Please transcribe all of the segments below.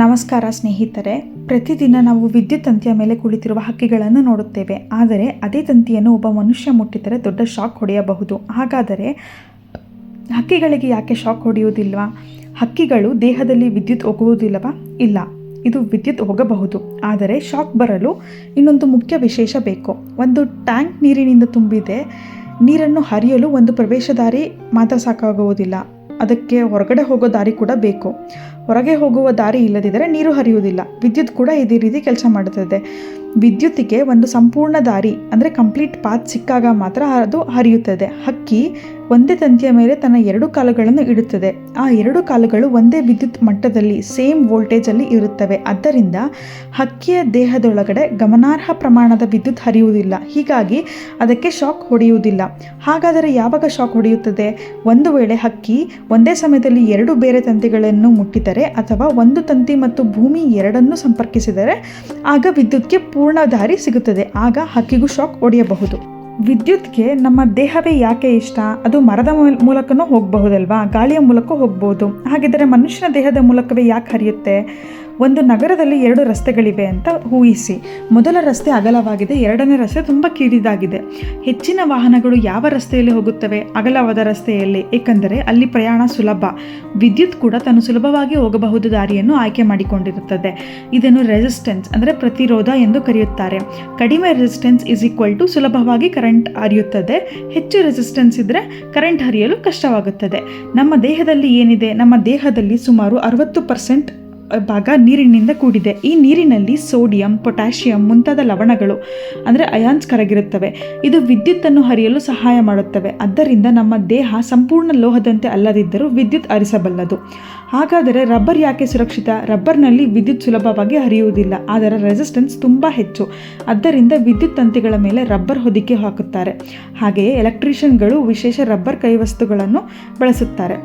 ನಮಸ್ಕಾರ ಸ್ನೇಹಿತರೆ. ಪ್ರತಿದಿನ ನಾವು ವಿದ್ಯುತ್ ತಂತಿಯ ಮೇಲೆ ಕುಳಿತಿರುವ ಹಕ್ಕಿಗಳನ್ನು ನೋಡುತ್ತೇವೆ. ಆದರೆ ಅದೇ ತಂತಿಯನ್ನು ಒಬ್ಬ ಮನುಷ್ಯ ಮುಟ್ಟಿದರೆ ದೊಡ್ಡ ಶಾಕ್ ಹೊಡೆಯಬಹುದು. ಹಾಗಾದರೆ ಹಕ್ಕಿಗಳಿಗೆ ಯಾಕೆ ಶಾಕ್ ಹೊಡೆಯುವುದಿಲ್ವಾ? ಹಕ್ಕಿಗಳು ದೇಹದಲ್ಲಿ ವಿದ್ಯುತ್ ಹೋಗುವುದಿಲ್ಲವಾ? ಇಲ್ಲ, ಇದು ವಿದ್ಯುತ್ ಹೋಗಬಹುದು. ಆದರೆ ಶಾಕ್ ಬರಲು ಇನ್ನೊಂದು ಮುಖ್ಯ ವಿಶೇಷ ಬೇಕು. ಒಂದು ಟ್ಯಾಂಕ್ ನೀರಿನಿಂದ ತುಂಬಿದೆ. ನೀರನ್ನು ಹರಿಯಲು ಒಂದು ಪ್ರವೇಶ ದಾರಿ ಮಾತ್ರ ಸಾಕಾಗುವುದಿಲ್ಲ, ಅದಕ್ಕೆ ಹೊರಗಡೆ ಹೋಗೋ ದಾರಿ ಕೂಡ ಬೇಕು. ಹೊರಗೆ ಹೋಗುವ ದಾರಿ ಇಲ್ಲದಿದ್ದರೆ ನೀರು ಹರಿಯುವುದಿಲ್ಲ. ವಿದ್ಯುತ್ ಕೂಡ ಇದೇ ರೀತಿ ಕೆಲಸ ಮಾಡುತ್ತದೆ. ವಿದ್ಯುತ್ತಿಗೆ ಒಂದು ಸಂಪೂರ್ಣ ದಾರಿ ಅಂದರೆ ಕಂಪ್ಲೀಟ್ ಪಾತ್ ಸಿಕ್ಕಾಗ ಮಾತ್ರ ಅದು ಹರಿಯುತ್ತದೆ. ಹಕ್ಕಿ ಒಂದೇ ತಂತಿಯ ಮೇಲೆ ತನ್ನ 2 ಕಾಲುಗಳನ್ನು ಇಡುತ್ತದೆ. ಆ 2 ಕಾಲುಗಳು ಒಂದೇ ವಿದ್ಯುತ್ ಮಟ್ಟದಲ್ಲಿ ಸೇಮ್ ವೋಲ್ಟೇಜಲ್ಲಿ ಇರುತ್ತವೆ. ಆದ್ದರಿಂದ ಹಕ್ಕಿಯ ದೇಹದೊಳಗಡೆ ಗಮನಾರ್ಹ ಪ್ರಮಾಣದ ವಿದ್ಯುತ್ ಹರಿಯುವುದಿಲ್ಲ. ಹೀಗಾಗಿ ಅದಕ್ಕೆ ಶಾಕ್ ಹೊಡೆಯುವುದಿಲ್ಲ. ಹಾಗಾದರೆ ಯಾವಾಗ ಶಾಕ್ ಹೊಡೆಯುತ್ತದೆ? ಒಂದು ವೇಳೆ ಹಕ್ಕಿ ಒಂದೇ ಸಮಯದಲ್ಲಿ 2 ಬೇರೆ ತಂತಿಗಳನ್ನು ಮುಟ್ಟಿದರೆ ಅಥವಾ ಒಂದು ತಂತಿ ಮತ್ತು ಭೂಮಿ ಎರಡನ್ನೂ ಸಂಪರ್ಕಿಸಿದರೆ ಆಗ ವಿದ್ಯುತ್ಗೆ ಪೂರ್ಣ ದಾರಿ ಸಿಗುತ್ತದೆ. ಆಗ ಹಕ್ಕಿಗೂ ಶಾಕ್ ಹೊಡೆಯಬಹುದು. ವಿದ್ಯುತ್ಗೆ ನಮ್ಮ ದೇಹವೇ ಯಾಕೆ ಇಷ್ಟ? ಅದು ಮರದ ಮೂಲಕನೂ ಹೋಗಬಹುದಲ್ವಾ? ಗಾಳಿಯ ಮೂಲಕ ಹೋಗ್ಬೋದು. ಹಾಗಿದ್ದರೆ ಮನುಷ್ಯನ ದೇಹದ ಮೂಲಕವೇ ಯಾಕೆ ಹರಿಯುತ್ತೆ? ಒಂದು ನಗರದಲ್ಲಿ 2 ರಸ್ತೆಗಳಿವೆ ಅಂತ ಊಹಿಸಿ. ಮೊದಲ ರಸ್ತೆ ಅಗಲವಾಗಿದೆ, ಎರಡನೇ ರಸ್ತೆ ತುಂಬ ಕಿರಿದಾಗಿದೆ. ಹೆಚ್ಚಿನ ವಾಹನಗಳು ಯಾವ ರಸ್ತೆಯಲ್ಲಿ ಹೋಗುತ್ತವೆ? ಅಗಲವಾದ ರಸ್ತೆಯಲ್ಲಿ, ಏಕೆಂದರೆ ಅಲ್ಲಿ ಪ್ರಯಾಣ ಸುಲಭ. ವಿದ್ಯುತ್ ಕೂಡ ತಾನು ಸುಲಭವಾಗಿ ಹೋಗಬಹುದು ದಾರಿಯನ್ನು ಆಯ್ಕೆ ಮಾಡಿಕೊಂಡಿರುತ್ತದೆ. ಇದನ್ನು ರೆಸಿಸ್ಟೆನ್ಸ್ ಅಂದರೆ ಪ್ರತಿರೋಧ ಎಂದು ಕರೆಯುತ್ತಾರೆ. ಕಡಿಮೆ ರೆಸಿಸ್ಟೆನ್ಸ್ ಈಸ್ ಈಕ್ವಲ್ ಟು ಸುಲಭವಾಗಿ ಕರೆಂಟ್ ಹರಿಯುತ್ತದೆ. ಹೆಚ್ಚು ರೆಸಿಸ್ಟೆನ್ಸ್ ಇದ್ದರೆ ಕರೆಂಟ್ ಹರಿಯಲು ಕಷ್ಟವಾಗುತ್ತದೆ. ನಮ್ಮ ದೇಹದಲ್ಲಿ ಏನಿದೆ? ನಮ್ಮ ದೇಹದಲ್ಲಿ ಸುಮಾರು 60% ಭಾಗ ನೀರಿನಿಂದ ಕೂಡಿದೆ. ಈ ನೀರಿನಲ್ಲಿ ಸೋಡಿಯಂ, ಪೊಟ್ಯಾಷಿಯಂ ಮುಂತಾದ ಲವಣಗಳು ಅಂದರೆ ಅಯಾನ್ಸ್ ಕರಗಿರುತ್ತವೆ. ಇದು ವಿದ್ಯುತ್ತನ್ನು ಹರಿಯಲು ಸಹಾಯ ಮಾಡುತ್ತವೆ. ಆದ್ದರಿಂದ ನಮ್ಮ ದೇಹ ಸಂಪೂರ್ಣ ಲೋಹದಂತೆ ಅಲ್ಲದಿದ್ದರೂ ವಿದ್ಯುತ್ ಹರಿಸಬಲ್ಲದು. ಹಾಗಾದರೆ ರಬ್ಬರ್ ಯಾಕೆ ಸುರಕ್ಷಿತ? ರಬ್ಬರ್ನಲ್ಲಿ ವಿದ್ಯುತ್ ಸುಲಭವಾಗಿ ಹರಿಯುವುದಿಲ್ಲ, ಅದರ ರೆಸಿಸ್ಟೆನ್ಸ್ ತುಂಬ ಹೆಚ್ಚು. ಆದ್ದರಿಂದ ವಿದ್ಯುತ್ ತಂತಿಗಳ ಮೇಲೆ ರಬ್ಬರ್ ಹೊದಿಕೆ ಹಾಕುತ್ತಾರೆ. ಹಾಗೆಯೇ ಎಲೆಕ್ಟ್ರಿಷಿಯನ್ಗಳು ವಿಶೇಷ ರಬ್ಬರ್ ಕೈವಸ್ತುಗಳನ್ನು ಬಳಸುತ್ತಾರೆ.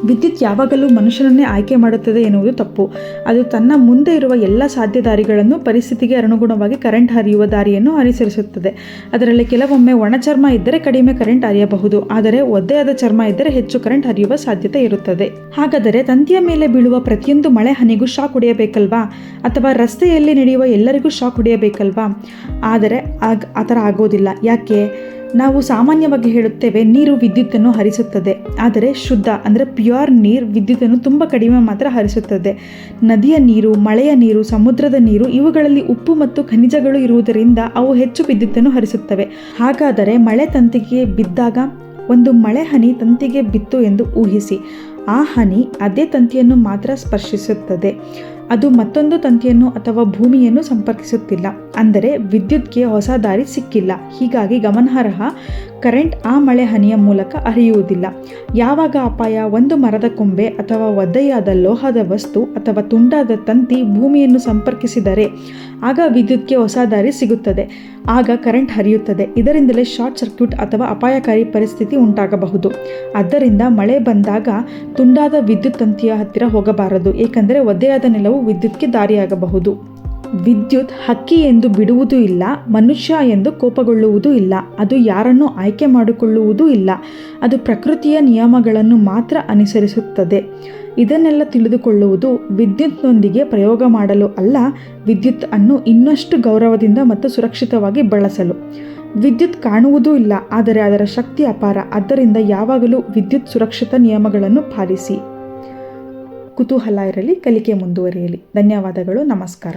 ವಿದ್ಯುತ್ ಯಾವಾಗಲೂ ಮನುಷ್ಯನನ್ನೇ ಆಯ್ಕೆ ಮಾಡುತ್ತದೆ ಎನ್ನುವುದು ತಪ್ಪು. ಅದು ತನ್ನ ಮುಂದೆ ಇರುವ ಎಲ್ಲ ಸಾಧ್ಯ ದಾರಿಗಳನ್ನು ಪರಿಸ್ಥಿತಿಗೆ ಅನುಗುಣವಾಗಿ ಕರೆಂಟ್ ಹರಿಯುವ ದಾರಿಯನ್ನು ಅನುಸರಿಸುತ್ತದೆ. ಅದರಲ್ಲಿ ಕೆಲವೊಮ್ಮೆ ಒಣ ಚರ್ಮ ಇದ್ದರೆ ಕಡಿಮೆ ಕರೆಂಟ್ ಹರಿಯಬಹುದು, ಆದರೆ ಒದ್ದೆಯಾದ ಚರ್ಮ ಇದ್ದರೆ ಹೆಚ್ಚು ಕರೆಂಟ್ ಹರಿಯುವ ಸಾಧ್ಯತೆ ಇರುತ್ತದೆ. ಹಾಗಾದರೆ ತಂತಿಯ ಮೇಲೆ ಬೀಳುವ ಪ್ರತಿಯೊಂದು ಮಳೆ ಹನಿಗೂ ಶಾಕ್ ಹೊಡೆಯಬೇಕಲ್ವಾ? ಅಥವಾ ರಸ್ತೆಯಲ್ಲಿ ನಡೆಯುವ ಎಲ್ಲರಿಗೂ ಶಾಕ್ ಹೊಡೆಯಬೇಕಲ್ವಾ? ಆದರೆ ಆ ಥರ ಆಗೋದಿಲ್ಲ. ಯಾಕೆ? ನಾವು ಸಾಮಾನ್ಯವಾಗಿ ಹೇಳುತ್ತೇವೆ ನೀರು ವಿದ್ಯುತ್ತನ್ನು ಹರಿಸುತ್ತದೆ. ಆದರೆ ಶುದ್ಧ ಅಂದರೆ ಪ್ಯೂರ್ ನೀರು ವಿದ್ಯುತ್ತನ್ನು ತುಂಬ ಕಡಿಮೆ ಮಾತ್ರ ಹರಿಸುತ್ತದೆ. ನದಿಯ ನೀರು, ಮಳೆಯ ನೀರು, ಸಮುದ್ರದ ನೀರು ಇವುಗಳಲ್ಲಿ ಉಪ್ಪು ಮತ್ತು ಖನಿಜಗಳು ಇರುವುದರಿಂದ ಅವು ಹೆಚ್ಚು ವಿದ್ಯುತ್ತನ್ನು ಹರಿಸುತ್ತವೆ. ಹಾಗಾದರೆ ಮಳೆ ತಂತಿಗೆ ಬಿದ್ದಾಗ ಒಂದು ಮಳೆ ಹನಿ ತಂತಿಗೆ ಬಿತ್ತು ಎಂದು ಊಹಿಸಿ. ಆ ಹನಿ ಅದೇ ತಂತಿಯನ್ನು ಮಾತ್ರ ಸ್ಪರ್ಶಿಸುತ್ತದೆ. ಅದು ಮತ್ತೊಂದು ತಂತಿಯನ್ನು ಅಥವಾ ಭೂಮಿಯನ್ನು ಸಂಪರ್ಕಿಸುತ್ತಿಲ್ಲ. ಅಂದರೆ ವಿದ್ಯುತ್ಗೆ ಹೊಸ ದಾರಿ ಸಿಕ್ಕಿಲ್ಲ. ಹೀಗಾಗಿ ಗಮನಾರ್ಹ ಕರೆಂಟ್ ಆ ಮಳೆ ಹನಿಯ ಮೂಲಕ ಹರಿಯುವುದಿಲ್ಲ. ಯಾವಾಗ ಅಪಾಯ? ಒಂದು ಮರದ ಕೊಂಬೆ ಅಥವಾ ಒದ್ದೆಯಾದ ಲೋಹದ ವಸ್ತು ಅಥವಾ ತುಂಡಾದ ತಂತಿ ಭೂಮಿಯನ್ನು ಸಂಪರ್ಕಿಸಿದರೆ ಆಗ ವಿದ್ಯುತ್ಗೆ ಹೊಸ ದಾರಿ ಸಿಗುತ್ತದೆ. ಆಗ ಕರೆಂಟ್ ಹರಿಯುತ್ತದೆ. ಇದರಿಂದಲೇ ಶಾರ್ಟ್ ಸರ್ಕ್ಯೂಟ್ ಅಥವಾ ಅಪಾಯಕಾರಿ ಪರಿಸ್ಥಿತಿ ಉಂಟಾಗಬಹುದು. ಆದ್ದರಿಂದ ಮಳೆ ಬಂದಾಗ ತುಂಡಾದ ವಿದ್ಯುತ್ ತಂತಿಯ ಹತ್ತಿರ ಹೋಗಬಾರದು, ಏಕೆಂದರೆ ಒದ್ದೆಯಾದ ನೆಲವು ವಿದ್ಯುತ್ಗೆ ದಾರಿಯಾಗಬಹುದು. ವಿದ್ಯುತ್ ಹಕ್ಕಿ ಎಂದು ಬಿಡುವುದೂ ಇಲ್ಲ, ಮನುಷ್ಯ ಎಂದು ಕೋಪಗೊಳ್ಳುವುದೂ ಇಲ್ಲ, ಅದು ಯಾರನ್ನೂ ಆಯ್ಕೆ ಮಾಡಿಕೊಳ್ಳುವುದೂ ಇಲ್ಲ. ಅದು ಪ್ರಕೃತಿಯ ನಿಯಮಗಳನ್ನು ಮಾತ್ರ ಅನುಸರಿಸುತ್ತದೆ. ಇದನ್ನೆಲ್ಲ ತಿಳಿದುಕೊಳ್ಳುವುದು ವಿದ್ಯುತ್ನೊಂದಿಗೆ ಪ್ರಯೋಗ ಮಾಡಲು ಅಲ್ಲ, ವಿದ್ಯುತ್ ಅನ್ನು ಇನ್ನಷ್ಟು ಗೌರವದಿಂದ ಮತ್ತು ಸುರಕ್ಷಿತವಾಗಿ ಬಳಸಲು. ವಿದ್ಯುತ್ ಕಾಣುವುದೂ ಇಲ್ಲ, ಆದರೆ ಅದರ ಶಕ್ತಿ ಅಪಾರ. ಆದ್ದರಿಂದ ಯಾವಾಗಲೂ ವಿದ್ಯುತ್ ಸುರಕ್ಷಿತ ನಿಯಮಗಳನ್ನು ಪಾಲಿಸಿ. ಕುತೂಹಲ ಇರಲಿ, ಕಲಿಕೆ ಮುಂದುವರಿಯಲಿ. ಧನ್ಯವಾದಗಳು. ನಮಸ್ಕಾರ.